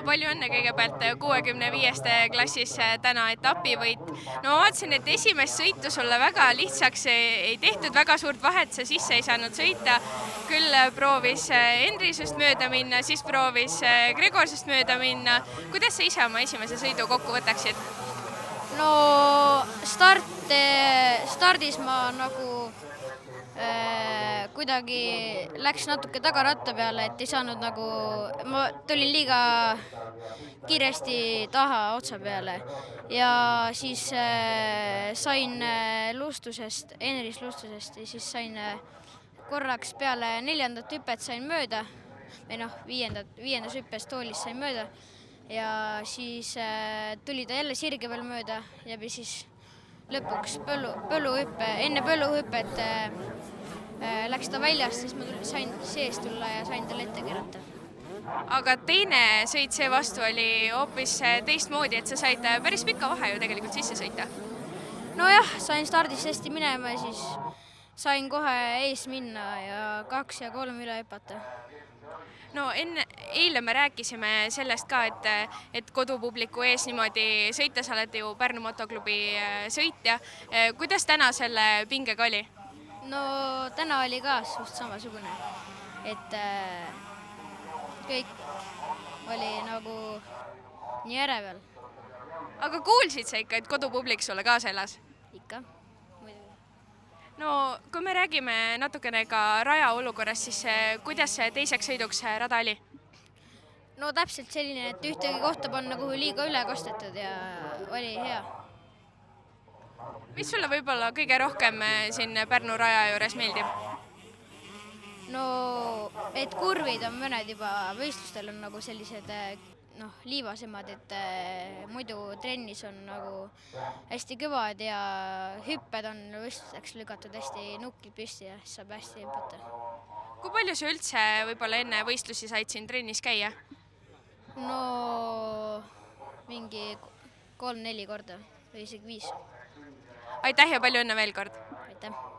palju õnne kõigepealt 65. klassis täna etapivõit. No ma vaatasin, et esimest sõitu sulle väga lihtsaks ei tehtud, väga suurt vahet sa sisse ei saanud sõita. Küll proovis Henri sust mööda minna, siis proovis Gregor sust mööda minna. Kuidas sa ise oma esimese sõidu kokku võtaksid? No stardis ma nagu kuidagi läks natuke tagaratta peale, et ei saanud nagu, ma tulin liiga kiiresti taha otsa peale ja siis sain luustusest, Henrist luustusest ja siis sain korraks peale 4. hüpet sain mööda või noh, 5. hüppes toolist sain mööda ja siis tuli ta jälle sirge peal mööda ja siis lõpuks enne põlluhüpet läks ta väljast, siis ma sain sees tulla ja sain talle ette keerata. Aga teine sõit seevastu oli hoopis teistmoodi, et sa said päris pika vahe ju tegelikult sisse sõita. Nojah, sain stardist hästi minema ja siis sain kohe ees minna ja 2 ja 3 üle hüpata. No eile me rääkisime sellest ka, et kodupubliku ees niimoodi sõita, sa oled ju Pärnu motoklubi sõitja. Kuidas täna selle pingega oli? No täna oli ka suht samasugune, et kõik oli nagu nii ärevel. Aga kuulsid sa ikka, et kodupublik sulle kaasa elas? Ikka, muidugi. No kui me räägime natukene ka raja olukorrast, siis kuidas teiseks sõiduks rada oli? No täpselt selline, et ühtegi kohta panna, kuhu liiga üle kostetud ja oli hea. Mis sulle võib-olla kõige rohkem siin Pärnu raja juures meeldib? No, et kurvid on mõned juba võistlustel on nagu sellised liivasemad, et muidu trennis on nagu hästi kõvad ja hüpped on võistluseks lükatud hästi nukid püsti ja saab hästi hüpata. Kui palju sa üldse võib-olla enne võistlusi said siin trennis käia? No, mingi 3-4 korda või isegi 5. Aitäh ja palju õnne veel kord! Aitäh!